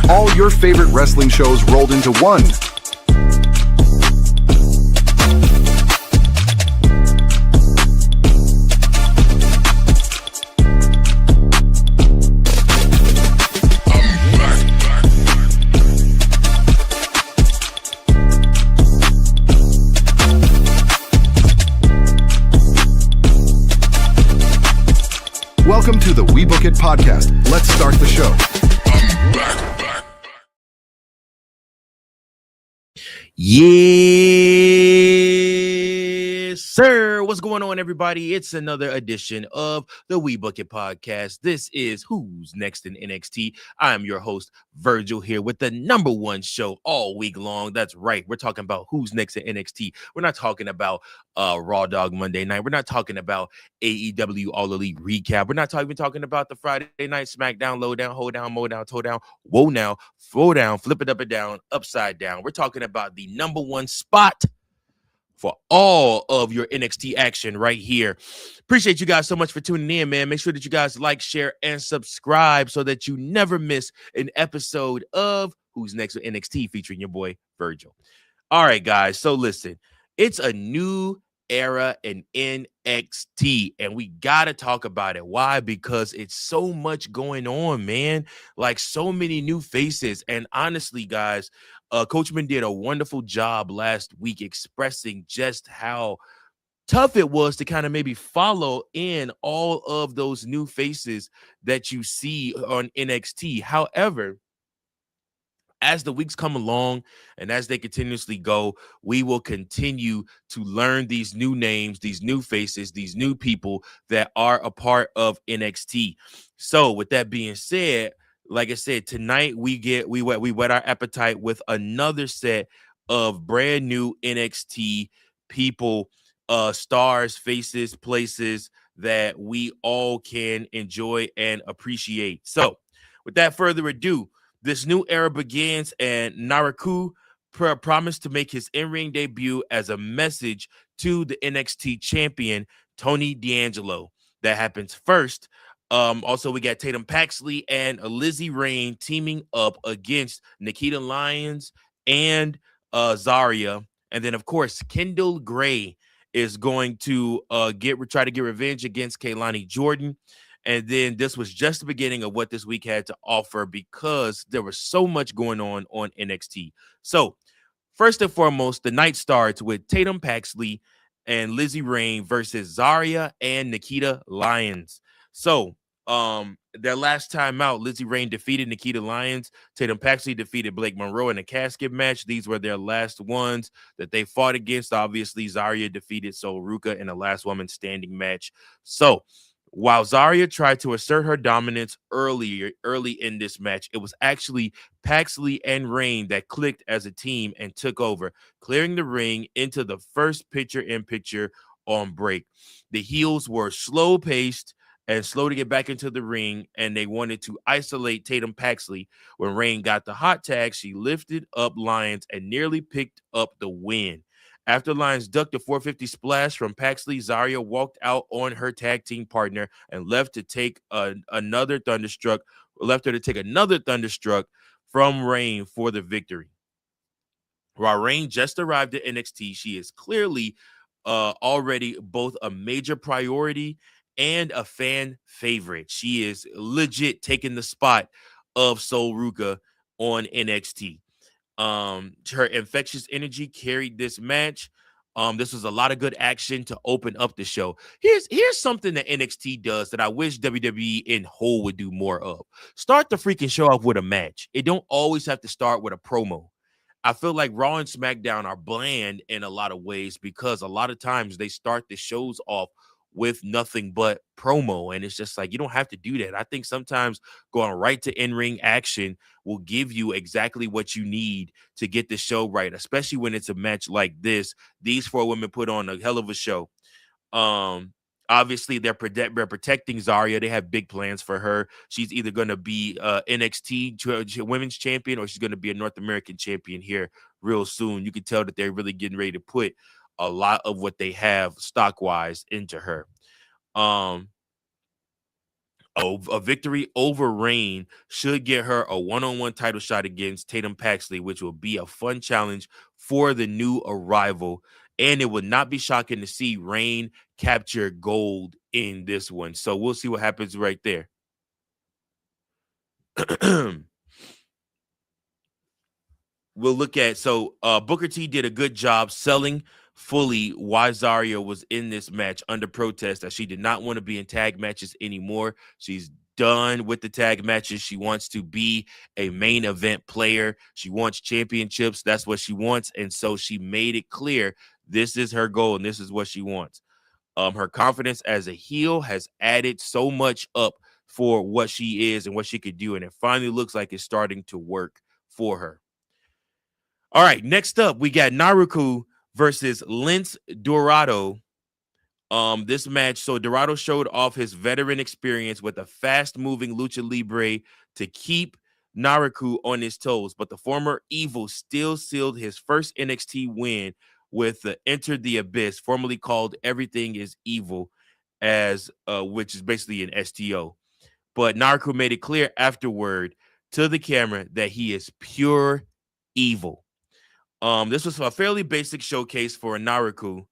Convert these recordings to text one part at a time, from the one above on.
All your favorite wrestling shows rolled into one. Welcome to the We Book It podcast. Let's start the show. Yes, sir. What's going on, everybody? It's another edition of the We Book It podcast. This is Who's Next in NXT. I'm your host, Virgil, here with the number one show all week long. That's right. We're talking about Who's Next in NXT. We're not talking about Raw Dog Monday night. We're not talking about AEW All Elite recap. We're not even talking about the Friday night SmackDown, low down, hold down, mow down, toe down, whoa now, throw down, flip it up and down, upside down. We're talking about the number one spot for all of your NXT action right here. Appreciate you guys so much for tuning in, man. Make sure that you guys like, share, and subscribe so that you never miss an episode of Who's Next with NXT featuring your boy, Virgil. All right, guys. So listen, it's a new era in NXT, and we got to talk about it. Why? Because it's so much going on, man. Like so many new faces. And honestly, guys, Coachman did a wonderful job last week expressing just how tough it was to kind of maybe follow in all of those new faces that you see on NXT. However, as the weeks come along and as they continuously go, we will continue to learn these new names, these new faces, these new people that are a part of NXT. So with that being said, like I said, tonight we whet our appetite with another set of brand new NXT people, stars, faces, places that we all can enjoy and appreciate. So without further ado, this new era begins, and Naraku promised to make his in-ring debut as a message to the NXT champion, Tony D'Angelo. That happens first. Also, we got Tatum Paxley and Izzy Dame teaming up against Nikita Lyons and Zarya. And then, of course, Kendall Gray is going to try to get revenge against Kaylani Jordan. And then this was just the beginning of what this week had to offer because there was so much going on NXT. So first and foremost, the night starts with Tatum Paxley and Izzy Dame versus Zarya and Nikita Lyons. So their last time out, Izzy Dame defeated Nikita Lyons. Tatum Paxley defeated Blake Monroe in a casket match. These were their last ones that they fought against. Obviously, Zarya defeated Sol Ruka in a last woman standing match. So while Zarya tried to assert her dominance early in this match, it was actually Paxley and Dame that clicked as a team and took over, clearing the ring into the first picture-in-picture on break. The heels were slow-paced and slow to get back into the ring, and they wanted to isolate Tatum Paxley. When Dame got the hot tag, she lifted up Lyons and nearly picked up the win. After Lyons ducked a 450 splash from Paxley, Zarya walked out on her tag team partner and left her to take another thunderstruck from Dame for the victory. While Dame just arrived at NXT, she is clearly already both a major priority and a fan favorite. She is legit taking the spot of Sol Ruka on NXT. Her infectious energy carried this match. This was a lot of good action to open up the show. Here's something that NXT does that I wish WWE in whole would do more of. Start the freaking show off with a match. It don't always have to start with a promo. I feel like Raw and SmackDown are bland in a lot of ways because a lot of times they start the shows off with nothing but promo. And it's just like, you don't have to do that. I think sometimes going right to in-ring action will give you exactly what you need to get the show right, especially when it's a match like this. These four women put on a hell of a show. Obviously, they're protecting Zarya. They have big plans for her. She's either going to be NXT women's champion or she's going to be a North American champion here real soon. You can tell that they're really getting ready to put a lot of what they have stock-wise into her. A victory over Rain should get her a one-on-one title shot against Tatum Paxley, which will be a fun challenge for the new arrival. And it would not be shocking to see Rain capture gold in this one. So we'll see what happens right there. We'll look at Booker T did a good job selling fully why Zarya was in this match under protest, that she did not want to be in tag matches anymore. She's done with the tag matches. She wants to be a main event player. She wants championships. That's what she wants. And so she made it clear this is her goal and this is what she wants. Her confidence as a heel has added so much up for what she is and what she could do. And it finally looks like it's starting to work for her. All right, next up, we got Naruku versus Lince Dorado. This match, so Dorado showed off his veteran experience with a fast-moving lucha libre to keep Naruku on his toes, but the former Evil still sealed his first NXT win with the Enter the Abyss, formerly called Everything is Evil, as which is basically an STO. But Naruku made it clear afterward to the camera that he is pure evil. This was a fairly basic showcase for Naruku.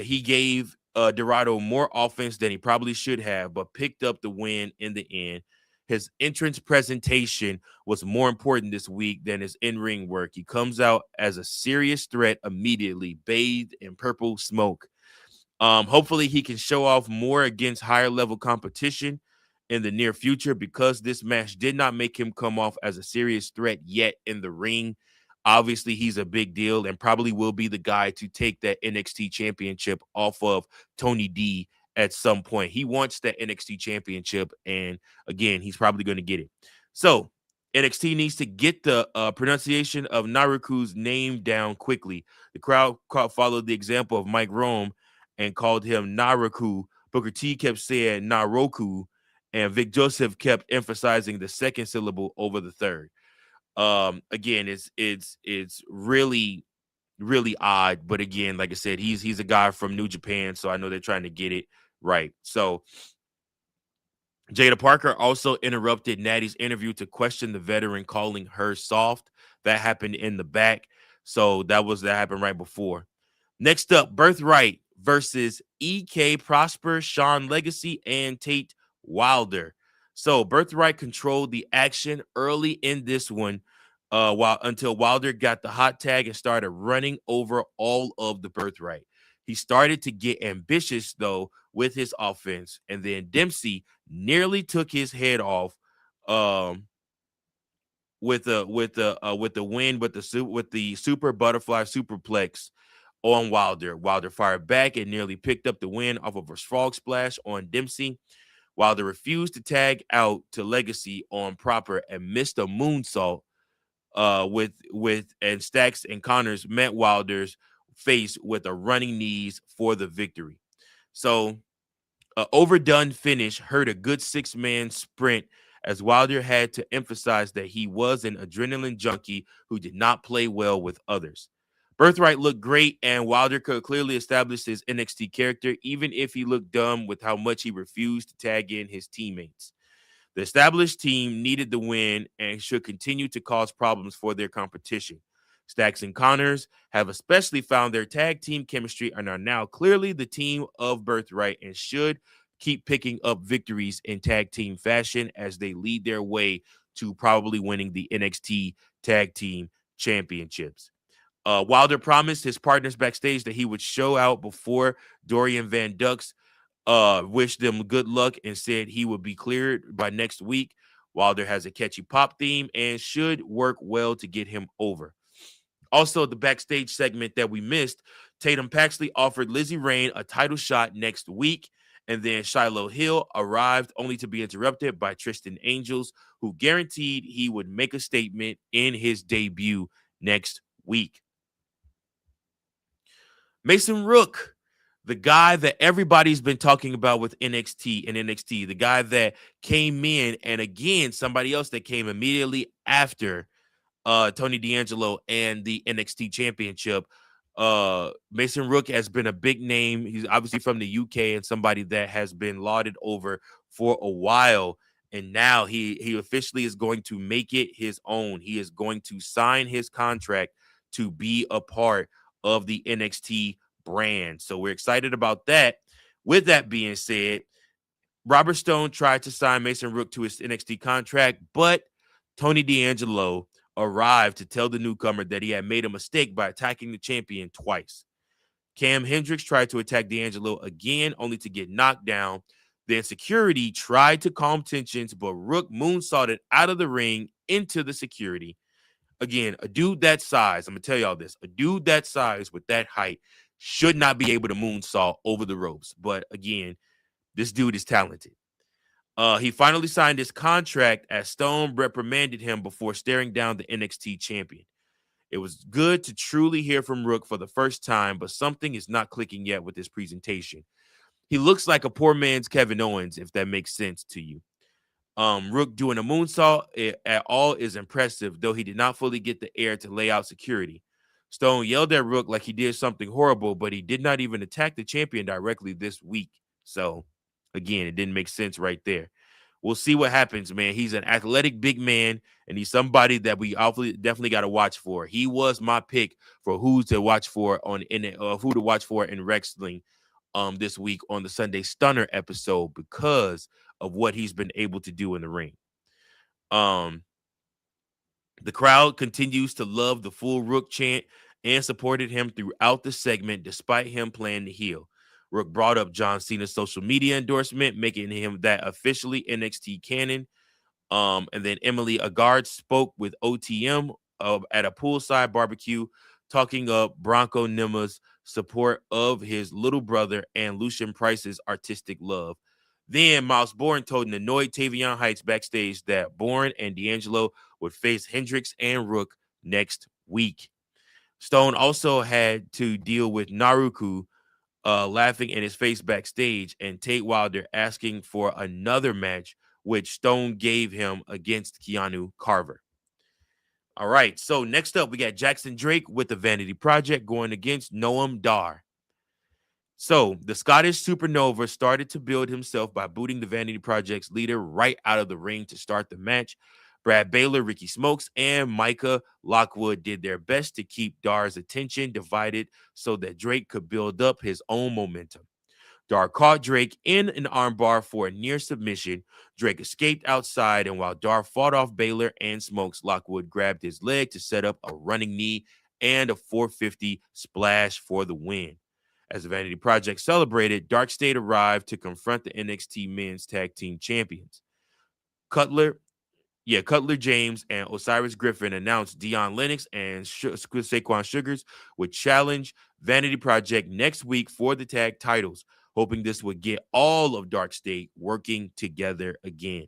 He gave Dorado more offense than he probably should have, but picked up the win in the end. His entrance presentation was more important this week than his in-ring work. He comes out as a serious threat immediately, bathed in purple smoke. Hopefully he can show off more against higher level competition in the near future, because this match did not make him come off as a serious threat yet in the ring. Obviously, he's a big deal and probably will be the guy to take that NXT championship off of Tony D at some point. He wants that NXT championship, and again, he's probably going to get it. So NXT needs to get the pronunciation of Naruku's name down quickly. The crowd followed the example of Mike Rome and called him Naruku. Booker T kept saying Naroku, and Vic Joseph kept emphasizing the second syllable over the third. Again, it's really odd, but again, like I said, he's a guy from New Japan, so I know they're trying to get it right. So Jada Parker also interrupted Natty's interview to question the veteran, calling her soft. That happened in the back, so that happened right before. Next up, Birthright versus EK Prosper, Sean Legacy, and Tate Wilder. So Birthright controlled the action early in this one, until Wilder got the hot tag and started running over all of the Birthright. He started to get ambitious though with his offense, and then Dempsey nearly took his head off with the win, with the super butterfly superplex on Wilder. Wilder fired back and nearly picked up the win off of a frog splash on Dempsey. Wilder refused to tag out to Legacy on Proper and missed a moonsault and Stacks and Connors met Wilder's face with a running knees for the victory. So overdone finish hurt a good six-man sprint, as Wilder had to emphasize that he was an adrenaline junkie who did not play well with others. Birthright looked great, and Wilder could clearly establish his NXT character, even if he looked dumb with how much he refused to tag in his teammates. The established team needed the win and should continue to cause problems for their competition. Stacks and Connors have especially found their tag team chemistry and are now clearly the team of Birthright, and should keep picking up victories in tag team fashion as they lead their way to probably winning the NXT Tag Team Championships. Wilder promised his partners backstage that he would show out before Dorian Van Dux, wished them good luck, and said he would be cleared by next week. Wilder has a catchy pop theme and should work well to get him over. Also, the backstage segment that we missed, Tatum Paxley offered Lizzie Rain a title shot next week, and then Shiloh Hill arrived only to be interrupted by Tristan Angels, who guaranteed he would make a statement in his debut next week. Mason Rook, the guy that everybody's been talking about with NXT, the guy that came in, and again, somebody else that came immediately after Tony D'Angelo and the NXT championship. Mason Rook has been a big name. He's obviously from the UK and somebody that has been lauded over for a while. And now he officially is going to make it his own. He is going to sign his contract to be a part of the NXT brand. So we're excited about that. With that being said, Robert Stone tried to sign Mason Rook to his NXT contract, but Tony D'Angelo arrived to tell the newcomer that he had made a mistake by attacking the champion twice. Cam Hendricks tried to attack D'Angelo again, only to get knocked down. Then security tried to calm tensions, but Rook moonsaulted out of the ring into the security. Again, a dude that size, I'm going to tell y'all this, a dude that size with that height should not be able to moonsault over the ropes. But again, this dude is talented. He finally signed his contract as Stone reprimanded him before staring down the NXT champion. It was good to truly hear from Rook for the first time, but something is not clicking yet with his presentation. He looks like a poor man's Kevin Owens, if that makes sense to you. Rook doing a moonsault at all is impressive, though he did not fully get the air to lay out security. Stone yelled at Rook like he did something horrible, but he did not even attack the champion directly this week. So, again, it didn't make sense right there. We'll see what happens, man. He's an athletic big man, and he's somebody that we definitely got to watch for. He was my pick for who to watch for in wrestling this week on the Sunday Stunner episode because of what he's been able to do in the ring. The crowd continues to love the full Rook chant and supported him throughout the segment despite him playing the heel. Rook brought up John Cena's social media endorsement, making him that officially NXT canon. And then Emily Agard spoke with OTM at a poolside barbecue, talking up Bronco Nema's support of his little brother and Lucian Price's artistic love. Then Miles Bourne told an annoyed Tavion Heights backstage that Bourne and D'Angelo would face Hendricks and Rook next week. Stone also had to deal with Naruku laughing in his face backstage and Tate Wilder asking for another match, which Stone gave him against Keanu Carver. All right, so next up, we got Jackson Drake with the Vanity Project going against Noam Dar. So the Scottish Supernova started to build himself by booting the Vanity Project's leader right out of the ring to start the match. Brad Baylor, Ricky Smokes, and Micah Lockwood did their best to keep Dar's attention divided so that Drake could build up his own momentum. Dar caught Drake in an armbar for a near submission. Drake escaped outside, and while Dar fought off Baylor and Smokes, Lockwood grabbed his leg to set up a running knee and a 450 splash for the win. As the Vanity Project celebrated, Dark State arrived to confront the NXT Men's Tag Team Champions. Cutler James and Osiris Griffin announced Dion Lennox and Saquon Sugars would challenge Vanity Project next week for the tag titles, hoping this would get all of Dark State working together again.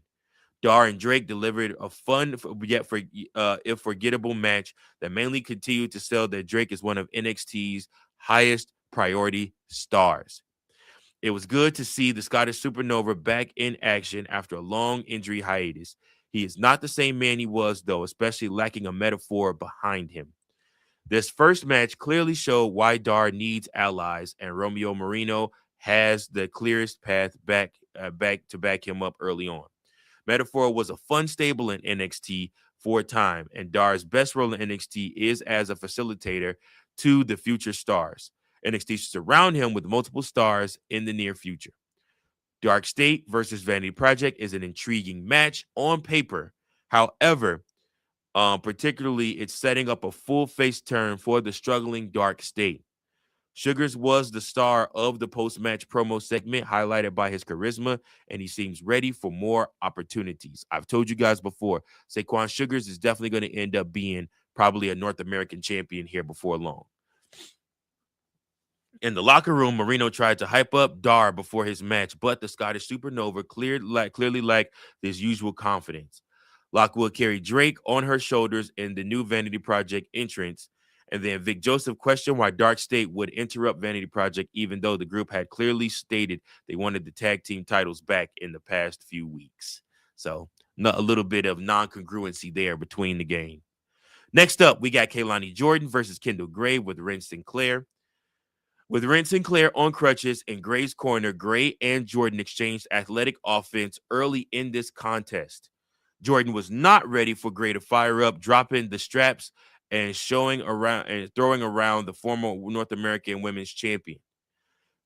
Dar and Drake delivered a fun yet forgettable match that mainly continued to sell that Drake is one of NXT's highest priority stars. It was good to see the Scottish Supernova back in action after a long injury hiatus. He is not the same man he was, though, especially lacking a metaphor behind him. This first match clearly showed why Dar needs allies, and Romeo Moreno has the clearest path back to back him up early on. Metaphor was a fun stable in NXT for a time, and Dar's best role in NXT is as a facilitator to the future stars. NXT should surround him with multiple stars in the near future. Dark State versus Vanity Project is an intriguing match on paper. However, particularly it's setting up a full face turn for the struggling Dark State. Sugars was the star of the post-match promo segment, highlighted by his charisma, and he seems ready for more opportunities. I've told you guys before, Saquon Sugars is definitely going to end up being probably a North American champion here before long. In the locker room, Marino tried to hype up Dar before his match, but the Scottish Supernova clearly lacked his usual confidence. Lockwood carried Drake on her shoulders in the new Vanity Project entrance, and then Vic Joseph questioned why Dark State would interrupt Vanity Project, even though the group had clearly stated they wanted the tag team titles back in the past few weeks. So a little bit of non-congruency there between the game. Next up, we got Kaylani Jordan versus Kendall Gray with Ren Sinclair. With Rent Sinclair on crutches in Gray's corner, Gray and Jordan exchanged athletic offense early in this contest. Jordan was not ready for Gray to fire up, dropping the straps and showing around and throwing around the former North American Women's Champion.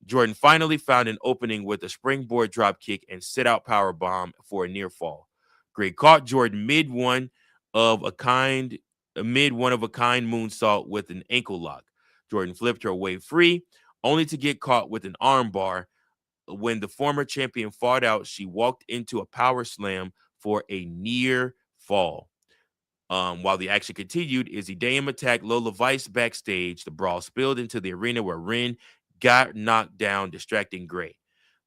Jordan finally found an opening with a springboard drop kick and sit-out power bomb for a near fall. Gray caught Jordan mid one of a kind moonsault with an ankle lock. Jordan flipped her away free, only to get caught with an arm bar. When the former champion fought out, she walked into a power slam for a near fall. While the action continued, Izzy Dame attacked Lola Vice backstage. The brawl spilled into the arena where Ren got knocked down, distracting Gray.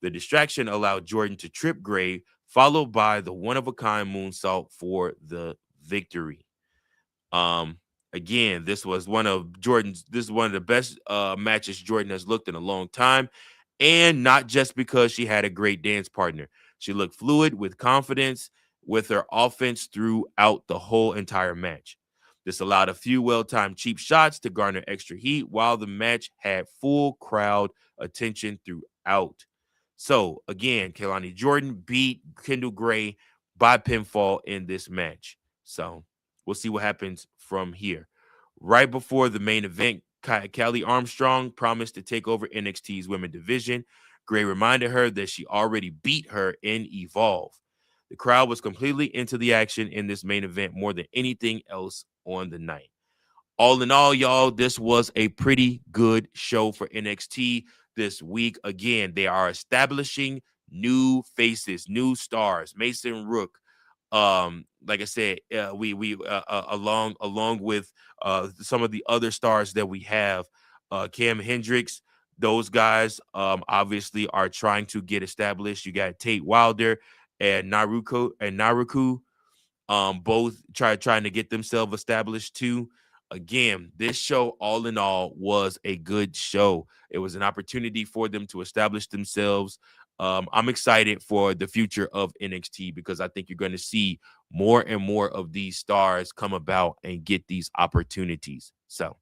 The distraction allowed Jordan to trip Gray, followed by the one-of-a-kind moonsault for the victory. Um, Again, this is one of the best matches Jordan has looked in a long time, and not just because she had a great dance partner. She looked fluid with confidence with her offense throughout the whole entire match. This allowed a few well-timed cheap shots to garner extra heat while the match had full crowd attention throughout. So, again, Kehlani Jordan beat Kendall Gray by pinfall in this match. So, we'll see what happens from here. Right before the main event, Callie Armstrong promised to take over NXT's women's division. Gray reminded her that she already beat her in Evolve. The crowd was completely into the action in this main event more than anything else on the night. All in all, y'all, this was a pretty good show for NXT this week. Again, they are establishing new faces, new stars. Mason Rook, like I said, we along with some of the other stars that we have, Cam Hendricks. Those guys obviously are trying to get established. You got Tate Wilder and Naruku, both trying to get themselves established too. Again, this show, all in all, was a good show. It was an opportunity for them to establish themselves. I'm excited for the future of NXT because I think you're going to see more and more of these stars come about and get these opportunities. So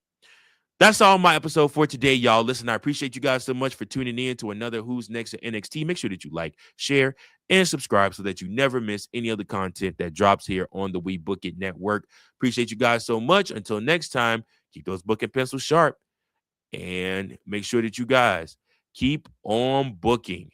that's all my episode for today, y'all. Listen, I appreciate you guys so much for tuning in to another Who's Next at NXT. Make sure that you like, share, and subscribe so that you never miss any other content that drops here on the We Book It Network. Appreciate you guys so much. Until next time, keep those book and pencils sharp and make sure that you guys keep on booking.